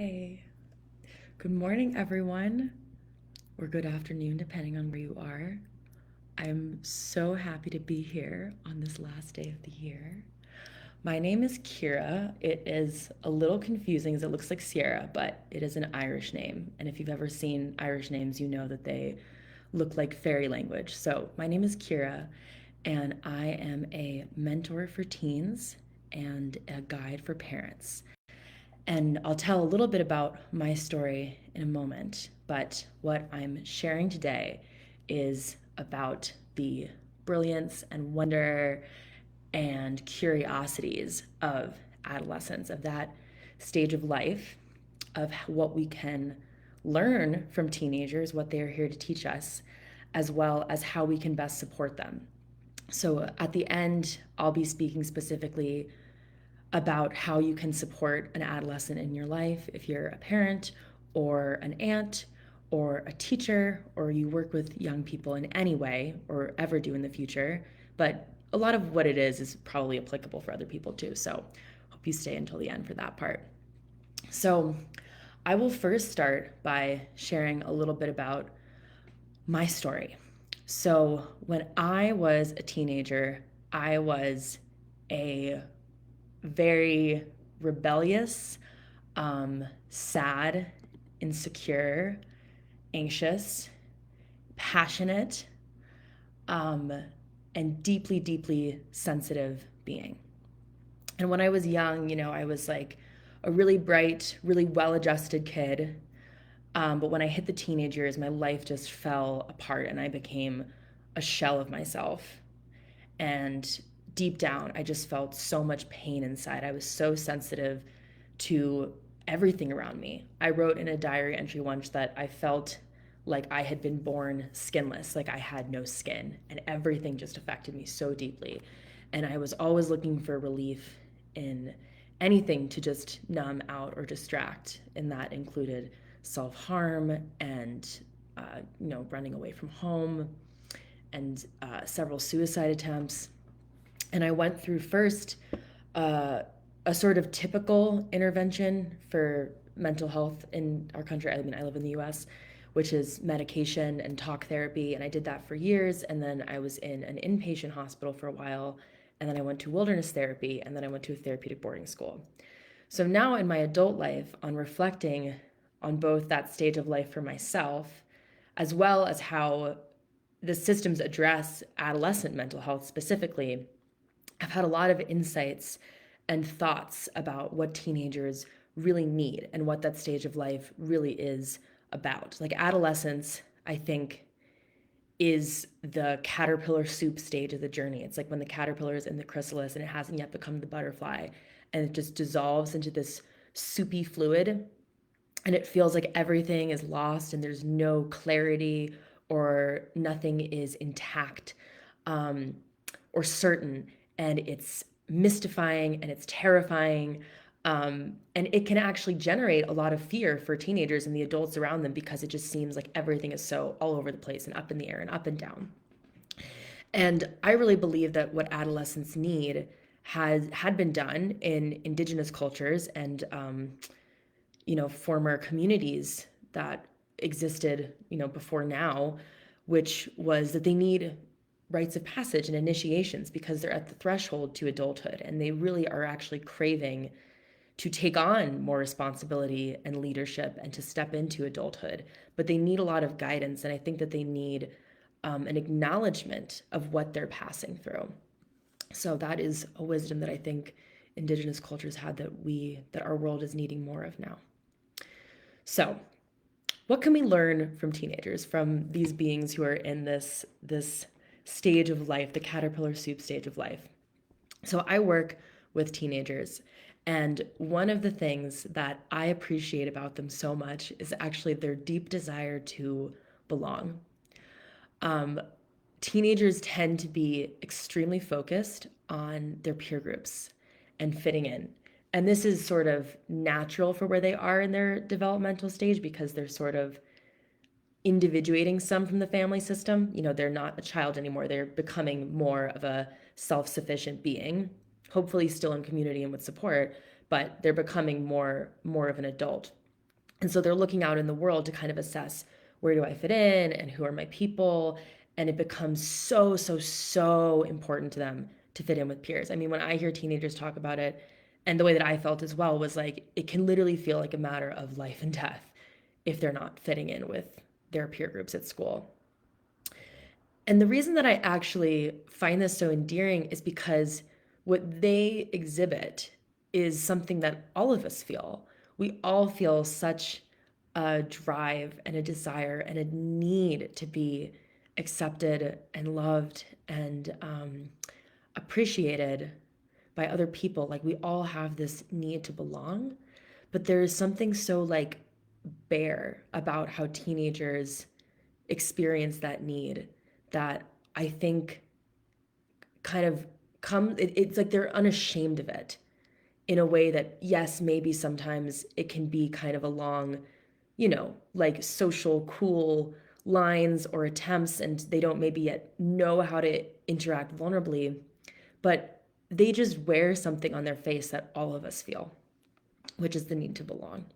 Hey, good morning, everyone, or good afternoon, depending on where you are. I'm so happy to be here on this last day of the year. My name is Kira. It is a little confusing as it looks like Sierra, but it is an Irish name. And if you've ever seen Irish names, you know that they look like fairy language. So, my name is Kira, and I am a mentor for teens and a guide for parents. And I'll tell a little bit about my story in a moment, but what I'm sharing today is about the brilliance and wonder and curiosities of adolescence, of that stage of life, of what we can learn from teenagers, what they are here to teach us, as well as how we can best support them. So at the end, I'll be speaking specifically about how you can support an adolescent in your life if you're a parent or an aunt or a teacher or you work with young people in any way or ever do in the future. But a lot of what it is probably applicable for other people too. So hope you stay until the end for that part. So I will first start by sharing a little bit about my story. So when I was a teenager, I was a very rebellious, sad, insecure, anxious, passionate, um, and deeply, deeply sensitive being. And when I was young, I was like a really bright, really well adjusted kid. But when I hit the teenage years, my life just fell apart and I became a shell of myself. And deep down, I just felt so much pain inside. I was so sensitive to everything around me. I wrote in a diary entry once that I felt like I had been born skinless, like I had no skin, and everything just affected me so deeply. And I was always looking for relief in anything to just numb out or distract, and that included self-harm and running away from home and several suicide attempts. And I went through first uh, a sort of typical intervention for mental health in our country. I mean, I live in the US, which is medication and talk therapy. And I did that for years. And then I was in an inpatient hospital for a while. And then I went to wilderness therapy. And then I went to a therapeutic boarding school. So now in my adult life, on reflecting on both that stage of life for myself, as well as how the systems address adolescent mental health specifically, I've had a lot of insights and thoughts about what teenagers really need and what that stage of life really is about. Like adolescence, I think, is the caterpillar soup stage of the journey. It's like when the caterpillar is in the chrysalis and it hasn't yet become the butterfly, and it just dissolves into this soupy fluid, and it feels like everything is lost and there's no clarity or nothing is intact, um, or certain, and it's mystifying and it's terrifying. And it can actually generate a lot of fear for teenagers and the adults around them because it just seems like everything is so all over the place and up in the air and up and down. And I really believe that what adolescents need had been done in indigenous cultures and former communities that existed before now, which was that they need rites of passage and initiations because they're at the threshold to adulthood and they really are actually craving to take on more responsibility and leadership and to step into adulthood. But they need a lot of guidance, and I think that they need an acknowledgement of what they're passing through. So that is a wisdom that I think indigenous cultures had that our world is needing more of now. So what can we learn from teenagers, from these beings who are in this stage of life, the caterpillar soup stage of life? So I work with teenagers, and one of the things that I appreciate about them so much is actually their deep desire to belong. Um, Teenagers tend to be extremely focused on their peer groups and fitting in. And this is sort of natural for where they are in their developmental stage because they're sort of individuating some from the family system. They're not a child anymore. They're becoming more of a self-sufficient being, hopefully still in community and with support, but they're becoming more of an adult. And so they're looking out in the world to kind of assess, where do I fit in and who are my people? And it becomes so, so, so important to them to fit in with peers. I mean, when I hear teenagers talk about it, and the way that I felt as well was like, it can literally feel like a matter of life and death if they're not fitting in with their peer groups at school. And the reason that I actually find this so endearing is because what they exhibit is something that all of us feel. We all feel such a drive and a desire and a need to be accepted and loved and appreciated by other people. Like we all have this need to belong, but there is something so like bare about how teenagers experience that need that I think kind of it's like they're unashamed of it in a way that, yes, maybe sometimes it can be kind of along, like social cool lines or attempts, and they don't maybe yet know how to interact vulnerably, but they just wear something on their face that all of us feel, which is the need to belong.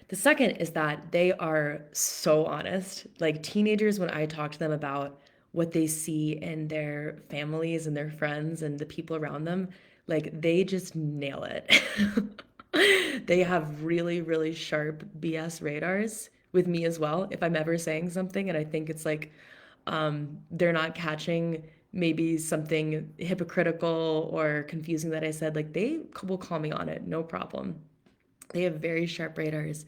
The second is that they are so honest. Like teenagers, when I talk to them about what they see in their families and their friends and the people around them, like they just nail it. They have really, really sharp BS radars with me as well. If I'm ever saying something and I think it's like they're not catching maybe something hypocritical or confusing that I said, like they will call me on it, no problem. They have very sharp radars.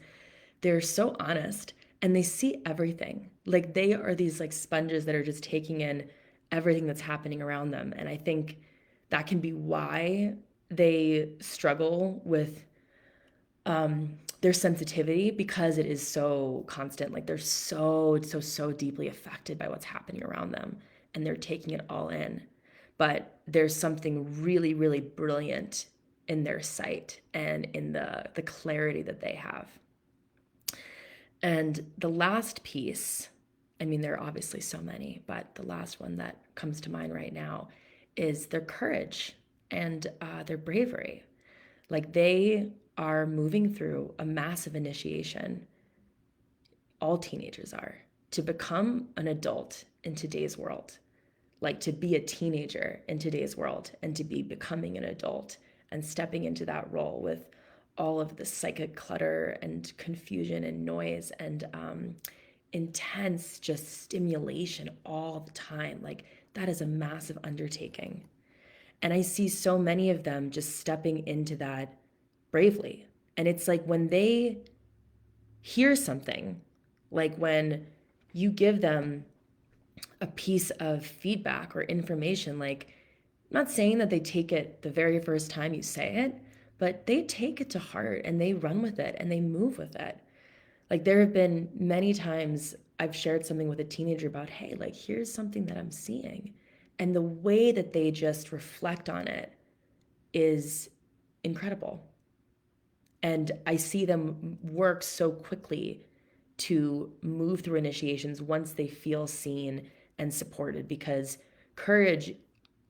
They're so honest and they see everything. Like they are these like sponges that are just taking in everything that's happening around them. And I think that can be why they struggle with their sensitivity, because it is so constant. Like they're so, so, so deeply affected by what's happening around them and they're taking it all in. But there's something really, really brilliant in their sight and in the clarity that they have. And the last piece, I mean, there are obviously so many, but the last one that comes to mind right now is their courage and their bravery. Like they are moving through a massive initiation, all teenagers are, to become an adult in today's world. Like to be a teenager in today's world and to be becoming an adult and stepping into that role with all of the psychic clutter and confusion and noise and intense just stimulation all the time. Like that is a massive undertaking. And I see so many of them just stepping into that bravely. And it's like when they hear something, like when you give them a piece of feedback or information, like I'm not saying that they take it the very first time you say it, but they take it to heart and they run with it and they move with it. Like there have been many times I've shared something with a teenager about, hey, like here's something that I'm seeing. And the way that they just reflect on it is incredible. And I see them work so quickly to move through initiations once they feel seen and supported, because courage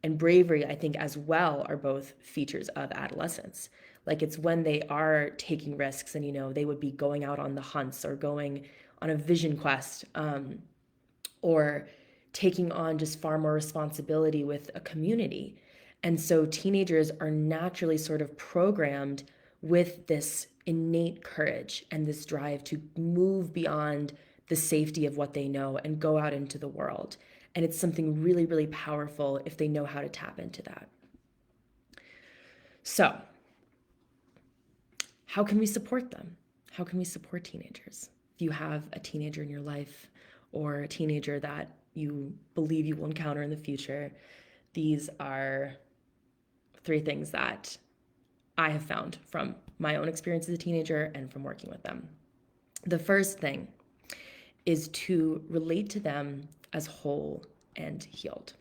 and bravery, I think, as well, are both features of adolescence. Like it's when they are taking risks and, they would be going out on the hunts or going on a vision quest, or taking on just far more responsibility with a community. And so teenagers are naturally sort of programmed with this innate courage and this drive to move beyond the safety of what they know and go out into the world. And it's something really, really powerful if they know how to tap into that. So, how can we support them? How can we support teenagers? If you have a teenager in your life or a teenager that you believe you will encounter in the future, these are 3 things that I have found from my own experience as a teenager and from working with them. The first thing is to relate to them as whole and healed.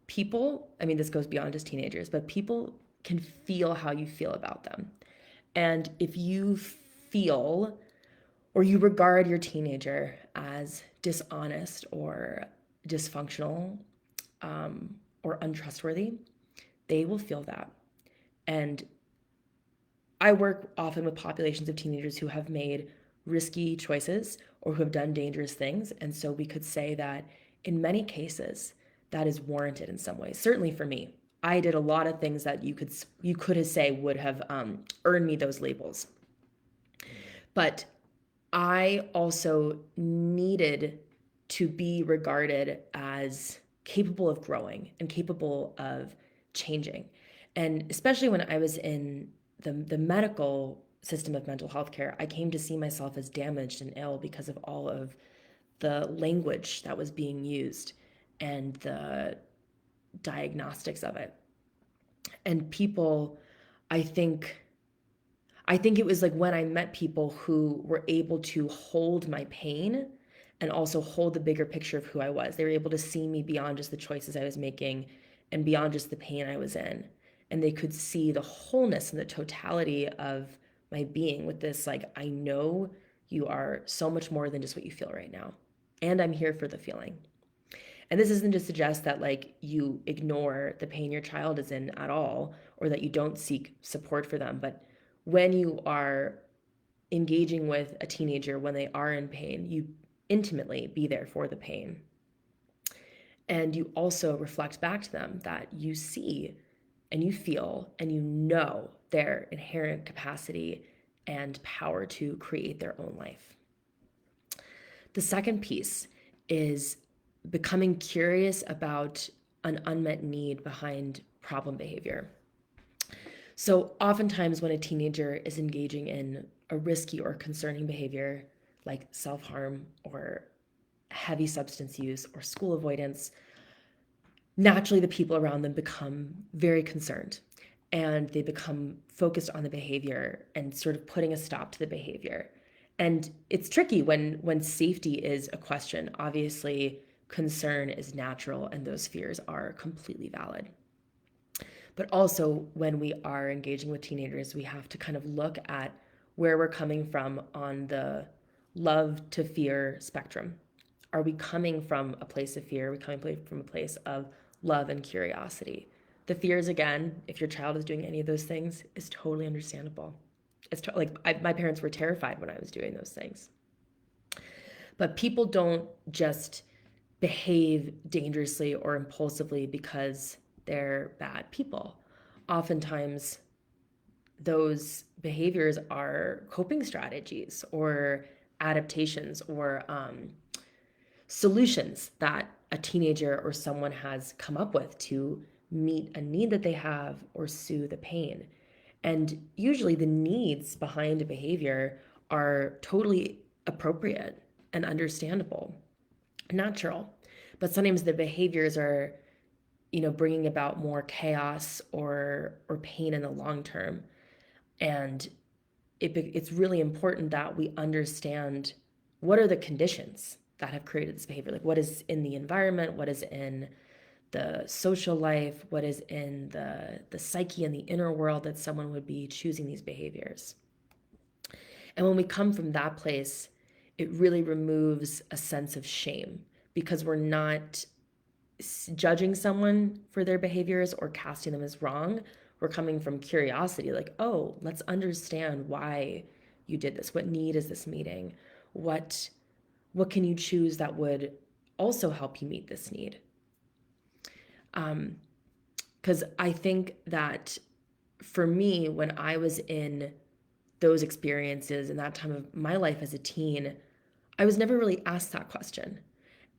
People, I mean, this goes beyond just teenagers, but people can feel how you feel about them. And if you feel or you regard your teenager as dishonest or dysfunctional, or untrustworthy, they will feel that. And I work often with populations of teenagers who have made risky choices or who have done dangerous things. And so we could say that in many cases, that is warranted in some ways. Certainly for me, I did a lot of things that you could say would have earned me those labels. But I also needed to be regarded as capable of growing and capable of changing. And especially when I was in the medical system of mental health care, I came to see myself as damaged and ill because of all of the language that was being used and the diagnostics of it. And people, I think, I think it was like when I met people who were able to hold my pain and also hold the bigger picture of who I was. They were able to see me beyond just the choices I was making and beyond just the pain I was in. And they could see the wholeness and the totality of my being with this, like, I know you are so much more than just what you feel right now. And I'm here for the feeling. And this isn't to suggest that like you ignore the pain your child is in at all or that you don't seek support for them, but when you are engaging with a teenager when they are in pain, you intimately be there for the pain. And you also reflect back to them that you see and you feel and you know their inherent capacity and power to create their own life. The second piece is becoming curious about an unmet need behind problem behavior. So, oftentimes, when a teenager is engaging in a risky or concerning behavior like self harm or heavy substance use or school avoidance, naturally the people around them become very concerned and they become focused on the behavior and sort of putting a stop to the behavior. And it's tricky when safety is a question. Obviously, concern is natural and those fears are completely valid. But also, when we are engaging with teenagers, we have to kind of look at where we're coming from on the love to fear spectrum. Are we coming from a place of fear? Are we coming from a place of love and curiosity? The fears, again, if your child is doing any of those things, is totally understandable. My parents were terrified when I was doing those things. But people don't just behave dangerously or impulsively because they're bad people. Oftentimes, those behaviors are coping strategies or adaptations or solutions that a teenager or someone has come up with to meet a need that they have or soothe the pain. And usually the needs behind a behavior are totally appropriate and understandable, natural. But sometimes the behaviors are, bringing about more chaos or pain in the long term. And it's really important that we understand what are the conditions that have created this behavior. Like what is in the environment, what is in the social life, what is in the psyche and the inner world that someone would be choosing these behaviors. And when we come from that place, it really removes a sense of shame because we're not judging someone for their behaviors or casting them as wrong. We're coming from curiosity, like, oh, let's understand why you did this. What need is this meeting? What can you choose that would also help you meet this need? Because I think that for me, when I was in those experiences in that time of my life as a teen, I was never really asked that question.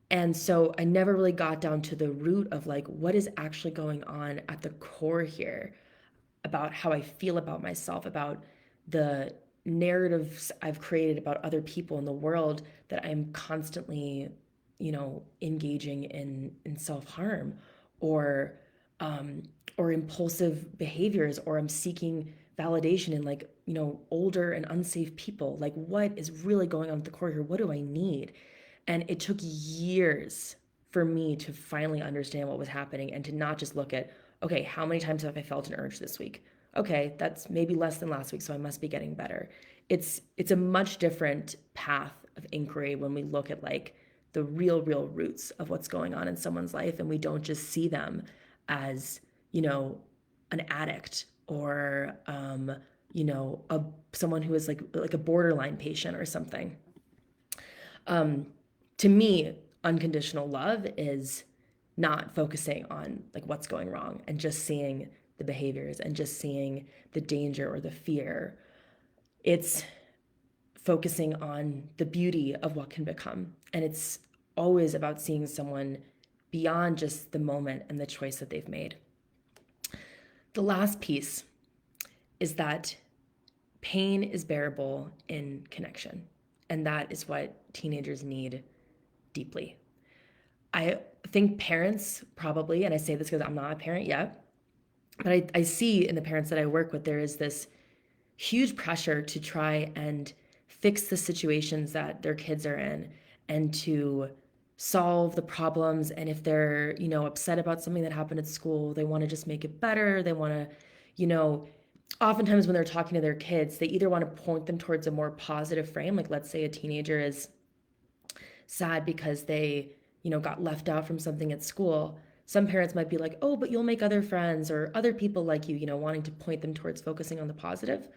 And so I never really got down to the root of like, what is actually going on at the core here about how I feel about myself, about the narratives I've created about other people in the world that I'm constantly, engaging in self-harm or or impulsive behaviors, or I'm seeking validation in like, older and unsafe people. Like what is really going on at the core here? What do I need? And it took years for me to finally understand what was happening and to not just look at, okay, how many times have I felt an urge this week? Okay, that's maybe less than last week, so I must be getting better. It's a much different path of inquiry when we look at like the real roots of what's going on in someone's life and we don't just see them as, an addict or someone who is like a borderline patient or something. To me, unconditional love is not focusing on like what's going wrong and just seeing the behaviors and just seeing the danger or the fear. It's focusing on the beauty of what can become. And it's always about seeing someone beyond just the moment and the choice that they've made. The last piece is that pain is bearable in connection. And that is what teenagers need deeply. I think parents probably, and I say this because I'm not a parent yet, but I see in the parents that I work with, there is this huge pressure to try and fix the situations that their kids are in and to solve the problems. And if they're, upset about something that happened at school, they want to just make it better. They want to, oftentimes when they're talking to their kids, they either want to point them towards a more positive frame. Like let's say a teenager is sad because they, got left out from something at school. Some parents might be like, oh, but you'll make other friends or other people like you, wanting to point them towards focusing on the positive.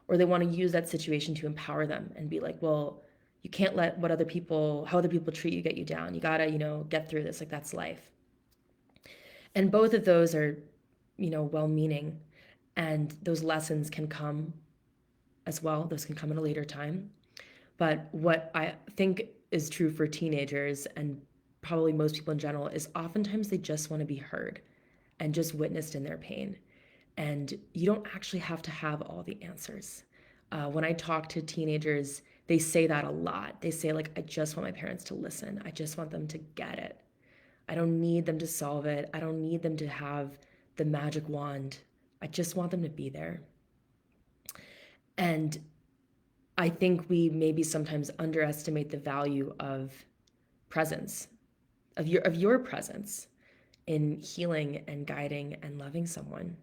Or they want to use that situation to empower them and be like, well, you can't let how other people treat you get you down. You gotta, get through this. Like that's life. And both of those are, well-meaning. And those lessons can come as well. Those can come at a later time. But what I think is true for teenagers and probably most people in general is oftentimes they just want to be heard and just witnessed in their pain. And you don't actually have to have all the answers. When I talk to teenagers, they say that a lot. They say, like, I just want my parents to listen. I just want them to get it. I don't need them to solve it. I don't need them to have the magic wand. I just want them to be there. And I think we maybe sometimes underestimate the value of presence, of your presence in healing and guiding and loving someone.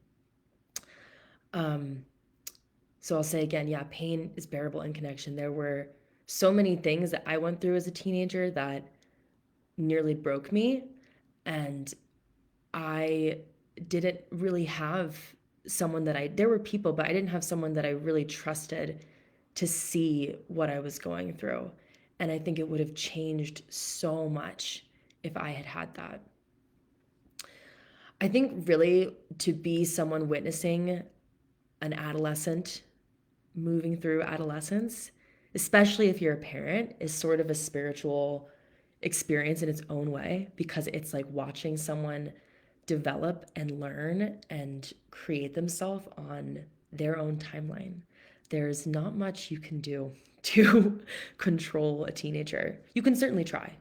So I'll say again, yeah, pain is bearable in connection. There were so many things that I went through as a teenager that nearly broke me. And I didn't really have someone there were people, but I didn't have someone that I really trusted to see what I was going through. And I think it would have changed so much if I had had that. I think really to be someone witnessing an adolescent moving through adolescence, especially if you're a parent, is sort of a spiritual experience in its own way, because it's like watching someone develop and learn and create themselves on their own timeline. There's not much you can do to control a teenager. You can certainly try.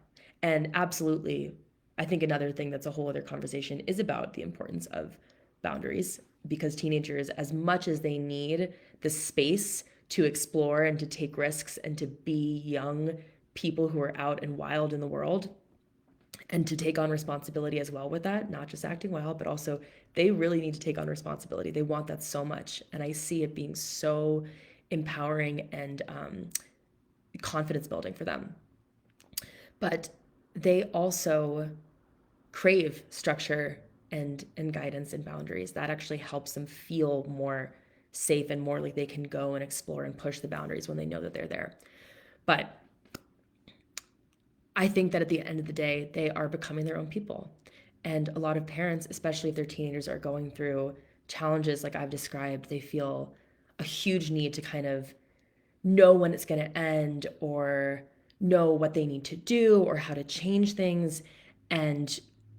And absolutely, I think another thing that's a whole other conversation is about the importance of boundaries, because teenagers, as much as they need the space to explore and to take risks and to be young people who are out and wild in the world and to take on responsibility as well with that, not just acting wild, but also they really need to take on responsibility. They want that so much. And I see it being so empowering and confidence building for them. But they also crave structure and guidance and boundaries. That actually helps them feel more safe and more like they can go and explore and push the boundaries when they know that they're there. But I think that at the end of the day, they are becoming their own people. And a lot of parents, especially if their teenagers are going through challenges like I've described, they feel a huge need to kind of know when it's going to end or know what they need to do or how to change things. And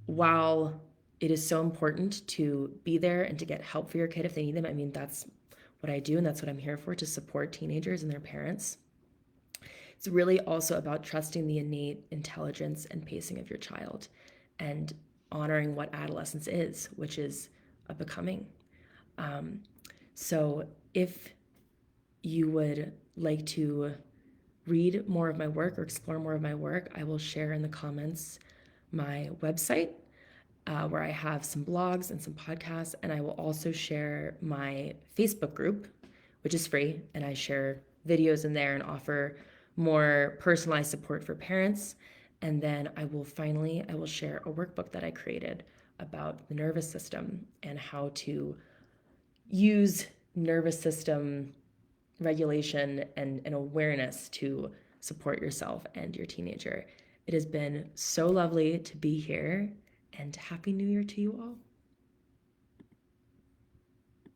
while it is so important to be there and to get help for your kid if they need them, I mean, that's what I do and that's what I'm here for, to support teenagers and their parents. It's really also about trusting the innate intelligence and pacing of your child and honoring what adolescence is, which is a becoming. So if you would like to read more of my work or explore more of my work, I will share in the comments my website, where I have some blogs and some podcasts, and I will also share my Facebook group, which is free, and I share videos in there and offer more personalized support for parents. And then I will share a workbook that I created about the nervous system and how to use nervous system regulation and awareness to support yourself and your teenager. It has been so lovely to be here, and Happy New Year to you all.